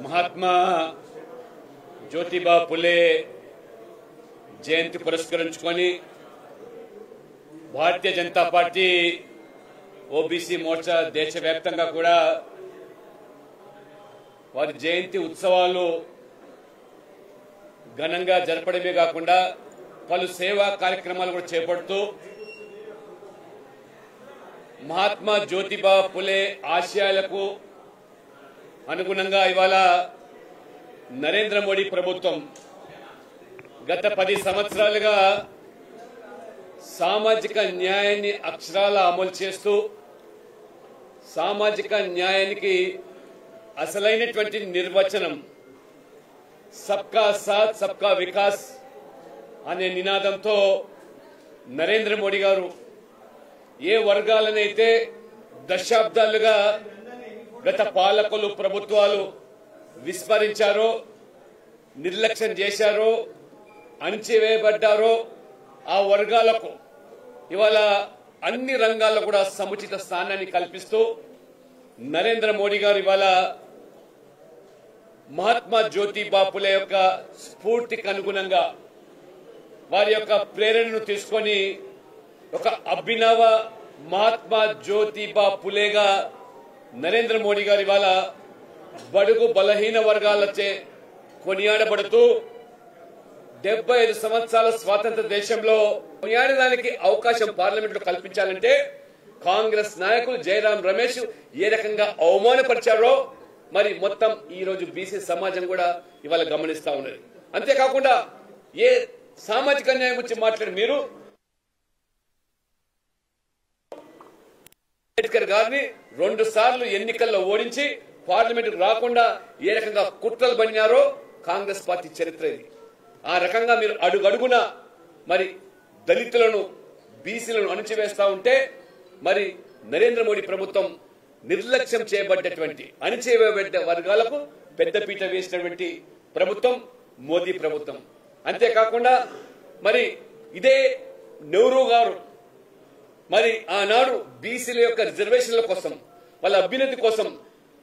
మహాత్మా జ్యోతిబా పులే జయంతి పురస్కరించుకొని Bharatiya Janata party OBC Morcha దేశవ్యాప్తంగా కూడా వారి జయంతి ఉత్సవాలు ఘనంగా జరపడమే కాకుండా పలు సేవా కార్యక్రమాలు కూడా చేపడుతూ మహాత్మా జ్యోతిబా పులే ఆశయాలకు అనుగుణంగా ఇవాళ నరేంద్ర మోడీ ప్రభుత్వం గత 10 సంవత్సరాలుగా సామాజిక న్యాయాన్ని అక్షరాల అమలు చేస్తూ సామాజిక న్యాయానికి అసలైనటువంటి నిర్వచనం సబ్కా సాత్ సబ్కా వికాస్ అనే నినాదంతో నరేంద్ర మోడీ గారు ఏ వర్గాలనైతే దశాబ్దాలుగా గత పాలకులు ప్రభుత్వాలు విస్మరించారో నిర్లక్ష్యం చేశారో అణచివేయబడ్డారో ఆ వర్గాలకు ఇవాళ అన్ని రంగాల్లో కూడా సముచిత స్థానాన్ని కల్పిస్తూ నరేంద్ర మోడీ గారు ఇవాళ మహాత్మా జ్యోతిబా పులే యొక్క స్ఫూర్తికి అనుగుణంగా వారి యొక్క ప్రేరణను తీసుకొని ఒక అభినవ మహాత్మా జ్యోతిబా పులేగా నరేంద్ర మోడీ గారు ఇవాళ బడుగు బలహీన వర్గాలచే కొనియాడబడుతూ 75 సంవత్సరాల స్వాతంత్ర దేశంలో కొనియాడడానికి అవకాశం పార్లమెంట్లో కల్పించాలంటే కాంగ్రెస్ నాయకులు జయరాం రమేష్ ఏ రకంగా అవమానపరిచారో మరి మొత్తం ఈ రోజు బీసీ సమాజం కూడా ఇవాళ గమనిస్తా ఉన్నది. అంతేకాకుండా ఏ సామాజిక న్యాయం గురించి మాట్లాడి మీరు అంబేద్కర్ గారిని 2 సార్లు ఎన్నికల్లో ఓడించి పార్లమెంటుకు రాకుండా ఏ రకంగా కుట్రలు పడినారో కాంగ్రెస్ పార్టీ చరిత్ర ఇది. ఆ రకంగా మీరు అడుగడుగున మరి దళితులను బీసీలను అణచివేస్తా ఉంటే మరి నరేంద్ర మోడీ ప్రభుత్వం నిర్లక్ష్యం చేయబడ్డటువంటి అణచివేయబడ్డ వర్గాలకు పెద్దపీట వేసినటువంటి ప్రభుత్వం మోదీ ప్రభుత్వం. అంతేకాకుండా మరి ఇదే నెహ్రూ గారు మరి ఆనాడు బీసీల యొక్క రిజర్వేషన్ల కోసం వాళ్ళ అభ్యున్నతి కోసం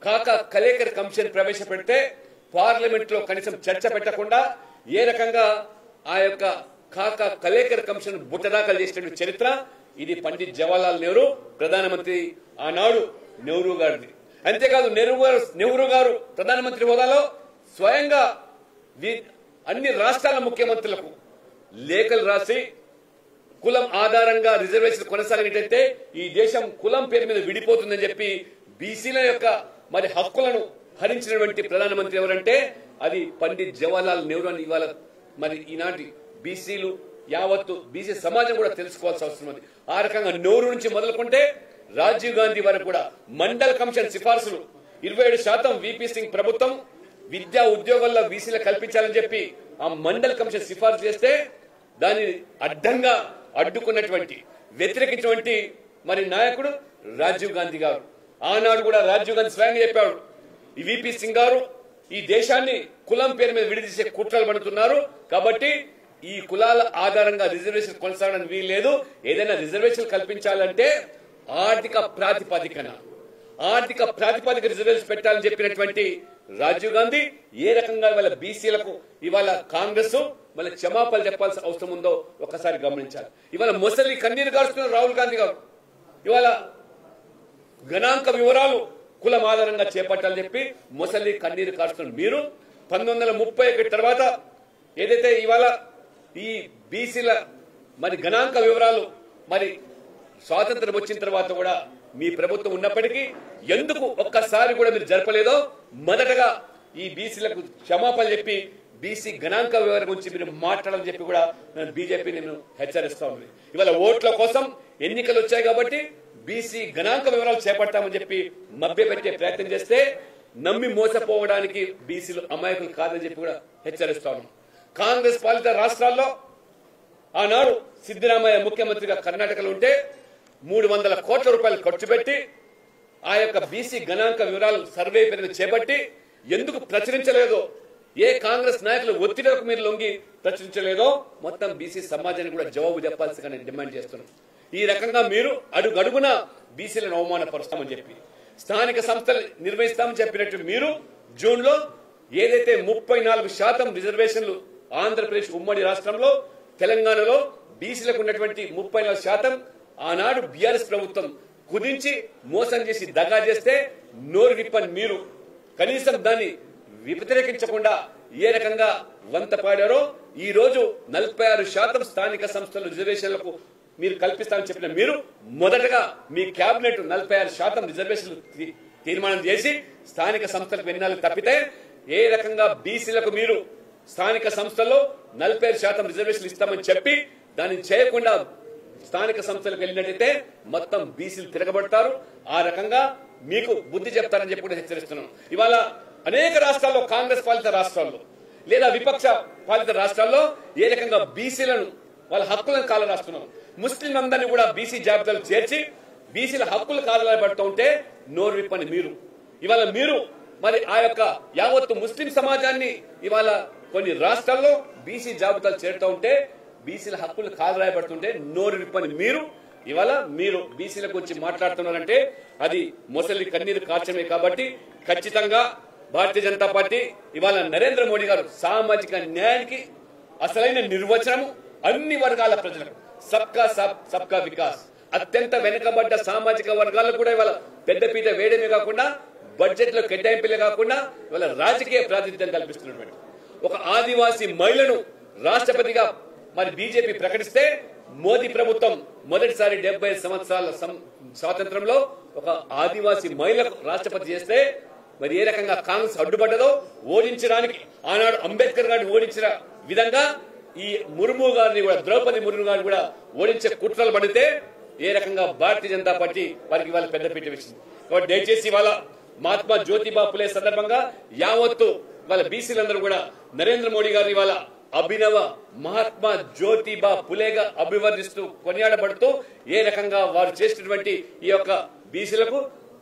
కాకా కలేకర్ కమిషన్ ప్రవేశపెడితే పార్లమెంట్ లో కనీసం చర్చ పెట్టకుండా ఏ రకంగా ఆ యొక్క కాకా కలేకర్ కమిషన్ బుట్టదాఖలు చేసిన చరిత్ర ఇది పండిత్ జవహర్లాల్ నెహ్రూ ప్రధానమంత్రి ఆనాడు నెహ్రూ గారిది. అంతేకాదు నెహ్రూ గారు ప్రధానమంత్రి హోదాలో స్వయంగా అన్ని రాష్ట్రాల ముఖ్యమంత్రులకు లేఖలు రాసి కులం ఆధారంగా రిజర్వేషన్ కొనసాగినట్టయితే ఈ దేశం కులం పేరు మీద విడిపోతుందని చెప్పి బీసీల యొక్క మరి హక్కులను హరించినటువంటి ప్రధానమంత్రి ఎవరంటే అది పండిత్ జవహర్లాల్ నెహ్రూ అని ఇవాళ మరి ఈనాటి బీసీలు యావత్తు బీసీ సమాజం కూడా తెలుసుకోవాల్సిన అవసరం ఉంది. ఆ రకంగా నెహ్రూ నుంచి మొదలుకుంటే రాజీవ్ గాంధీ వరకు కూడా మండల్ కమిషన్ సిఫార్సులు 27% వీపీ సింగ్ ప్రభుత్వం విద్యా ఉద్యోగాల్లో బీసీలు కల్పించాలని చెప్పి ఆ మండల్ కమిషన్ సిఫార్సు చేస్తే దాన్ని అడ్డంగా అడ్డుకున్నటువంటి వ్యతిరేకించినటువంటి మరి నాయకుడు రాజీవ్ గాంధీ గారు. ఆనాడు కూడా రాజీవ్ గాంధీ స్వయంగా చెప్పాడు ఈ వీపీ సింగ్ గారు ఈ దేశాన్ని కులం పేరు మీద విడిదీసే కుట్రలు పడుతున్నారు కాబట్టి ఈ కులాల ఆధారంగా రిజర్వేషన్ కొనసాగడానికి వీల్లేదు. ఏదైనా రిజర్వేషన్ కల్పించాలంటే ఆర్థిక ప్రాతిపదిక రిజర్వేషన్ పెట్టాలని చెప్పినటువంటి రాజీవ్ గాంధీ ఏ రకంగా ఇవాళ బీసీలకు ఇవాళ కాంగ్రెస్ మళ్ళీ క్షమాపణలు చెప్పాల్సిన అవసరం ఉందో ఒకసారి గమనించాలి. ఇవాళ మొసలి కన్నీరు కారుస్తున్నారు రాహుల్ గాంధీ గారు. ఇవాళ గణాంక వివరాలు కులం ఆధారంగా చేపట్టాలని చెప్పి మొసలి కన్నీరు కారుస్తున్నారు. మీరు 1931 తర్వాత ఏదైతే ఇవాళ ఈ బీసీల మరి గణాంక వివరాలు మరి స్వాతంత్రం వచ్చిన తర్వాత కూడా మీ ప్రభుత్వం ఉన్నప్పటికీ ఎందుకు ఒక్కసారి కూడా మీరు జరపలేదో మొదటగా ఈ బీసీలకు క్షమాపణ చెప్పి బీసీ గణాంక వివరాల గురించి మీరు మాట్లాడాలని చెప్పి కూడా బీజేపీ నేను హెచ్చరిస్తా ఉంది. ఇవాళ ఓట్ల కోసం ఎన్నికలు వచ్చాయి కాబట్టి బీసీ గణాంక వివరాలు చేపడతామని చెప్పి మభ్యపెట్టే ప్రయత్నం చేస్తే నమ్మి మోసపోవడానికి బీసీలు అమాయకులు కాదని చెప్పి కూడా హెచ్చరిస్తాను. కాంగ్రెస్ పాలిత రాష్ట్రాల్లో ఆనాడు సిద్దరామయ్య ముఖ్యమంత్రిగా కర్ణాటకలో ఉంటే 300 కోట్ల రూపాయలు ఖర్చు పెట్టి ఆ యొక్క బీసీ గణాంక వివరాలు సర్వే పేరును చేపట్టి ఎందుకు ప్రచురించలేదో ఏ కాంగ్రెస్ నాయకులు ఒత్తిడికి మీరు లొంగి ప్రచురించలేదో మొత్తం బీసీ సమాజానికి కూడా జవాబు చెప్పాల్సిగా నేను డిమాండ్ చేస్తున్నాను. ఈ రకంగా మీరు అడుగడుగున బీసీలను అవమానపరుస్తామని చెప్పి స్థానిక సంస్థలు నిర్వహిస్తామని చెప్పినట్టు మీరు జూన్ లో ఏదైతే 34% రిజర్వేషన్లు ఆంధ్రప్రదేశ్ ఉమ్మడి రాష్ట్రంలో తెలంగాణలో బీసీలకు ఉన్నటువంటి 34% ఆనాడు బీఆర్ఎస్ ప్రభుత్వం కుదించి మోసం చేసి దగా చేస్తే నోరు విప్పని మీరు కనీసం దాన్ని వ్యతిరేకించకుండా ఏ రకంగా వంత పాడారో ఈ రోజు 46% స్థానిక సంస్థల రిజర్వేషన్లకు మీరు కల్పిస్తామని చెప్పిన మీరు మొదటగా మీ కేబినెట్ 46% రిజర్వేషన్లు తీర్మానం చేసి స్థానిక సంస్థలకు వెన్నాలకు తప్పితే ఏ రకంగా బీసీలకు మీరు స్థానిక సంస్థల్లో 45% రిజర్వేషన్లు ఇస్తామని చెప్పి దాన్ని చేయకుండా స్థానిక సంస్థలకు వెళ్ళినట్టయితే మొత్తం బీసీలు తిరగబడతారు. ఆ రకంగా మీకు బుద్ధి చెప్తారని చెప్పి కూడా హెచ్చరిస్తున్నాం. ఇవాళ అనేక రాష్ట్రాల్లో కాంగ్రెస్ పాలిత రాష్ట్రాల్లో లేదా విపక్ష పాలిత రాష్ట్రాల్లో ఏ రకంగా బీసీలను వాళ్ళ హక్కులను కాలరాస్తున్నారు. ముస్లింలందరినీ కూడా బీసీ జాబితాలు చేర్చి బీసీల హక్కులు కాలరాబడుతూ ఉంటే నోరు విప్పని మీరు ఇవాళ మీరు మరి ఆ యొక్క యావత్తు ముస్లిం సమాజాన్ని ఇవాళ కొన్ని రాష్ట్రాల్లో బీసీ జాబితాలు చేరుతూ ఉంటే బీసీల హక్కులు కాలరాయబడుతుంటే నోరు విప్పని మీరు ఇవాళ మీరు బీసీల గురించి మాట్లాడుతున్నారంటే అది మొసలి కన్నీరు కార్చమే. కాబట్టి ఖచ్చితంగా భారతీయ జనతా పార్టీ ఇవాళ నరేంద్ర మోడీ గారు సామాజిక న్యాయానికి అసలైన నిర్వచనము అన్ని వర్గాల ప్రజలకు సబ్కా సాథ్ సబ్కా వికాస్ అత్యంత వెనుకబడ్డ సామాజిక వర్గాలకు కూడా ఇవాళ పెద్దపీట వేయడమే కాకుండా బడ్జెట్ లో కేటాయింపులే కాకుండా ఇవాళ రాజకీయ ప్రాతినిధ్యం కల్పిస్తున్నటువంటి ఒక ఆదివాసీ మహిళను రాష్ట్రపతిగా మరి బీజేపీ ప్రకటిస్తే మోదీ ప్రభుత్వం మొదటిసారి 70 సంవత్సరాల స్వాతంత్రంలో ఒక ఆదివాసీ మహిళకు రాష్ట్రపతి చేస్తే మరి ఏ రకంగా కాంగ్రెస్ అడ్డుపడ్డదో ఓడించడానికి ఆనాడు అంబేద్కర్ గారిని ఓడించిన విధంగా ఈ ముర్ము గారిని కూడా ద్రౌపది ముర్ము గారిని కూడా ఓడించే కుట్రలు పడితే ఏ రకంగా భారతీయ జనతా పార్టీ వారికి వాళ్ళ పెద్దపీట వేసింది. కాబట్టి దయచేసి వాళ్ళ మహాత్మా జ్యోతిబా పులే సందర్భంగా యావత్తు వాళ్ళ బీసీలందరూ కూడా నరేంద్ర మోడీ గారిని వాళ్ళ అభినవ మహాత్మా జ్యోతిబా పులేగా అభివర్ణిస్తూ కొనియాడబడుతూ ఏ రకంగా వారు చేసినటువంటి ఈ యొక్క బీసీలకు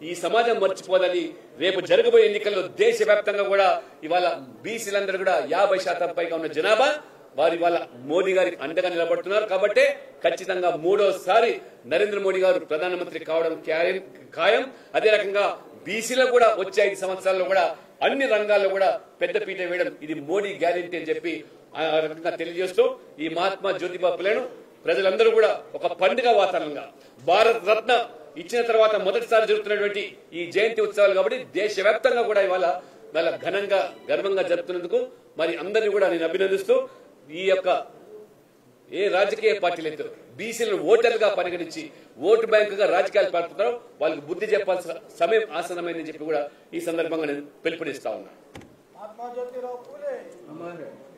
ఈ సమాజం మర్చిపోదని రేపు జరగబోయే ఎన్నికల్లో దేశవ్యాప్తంగా కూడా ఇవాళ బీసీలందరూ కూడా 50% పైగా ఉన్న జనాభా వారి వాళ్ళ మోదీ గారికి అండగా నిలబడుతున్నారు. కాబట్టి ఖచ్చితంగా మూడోసారి నరేంద్ర మోడీ గారు ప్రధానమంత్రి కావడం ఖాయం. అదే రకంగా బీసీలకు కూడా వచ్చే 5 సంవత్సరాల్లో కూడా అన్ని రంగాల్లో కూడా పెద్దపీట వేయడం ఇది మోడీ గ్యారెంటీ అని చెప్పి ఆ రకంగా తెలియజేస్తూ ఈ మహాత్మా జ్యోతిబా పులేను ప్రజలందరూ కూడా ఒక పండుగ వాతావరణంగా భారత రత్న ఇచ్చిన తర్వాత మొదటిసారి జరుగుతున్నటువంటి ఈ జయంతి ఉత్సవాలు కాబట్టి దేశవ్యాప్తంగా కూడా ఇవాళ చాలా ఘనంగా గర్వంగా జరుపుతున్నందుకు మరి అందరినీ కూడా నేను అభినందిస్తూ ఈ యొక్క ఏ రాజకీయ పార్టీలైతే బీసీలను ఓటర్లుగా పరిగణించి ఓటు బ్యాంకుగా రాజకీయాలు పాల్పడతారో వాళ్ళకి బుద్ధి చెప్పాల్సిన సమయం ఆసన్నమైందని చెప్పి కూడా ఈ సందర్భంగా నేను పిలుపునిస్తా ఉన్నాను.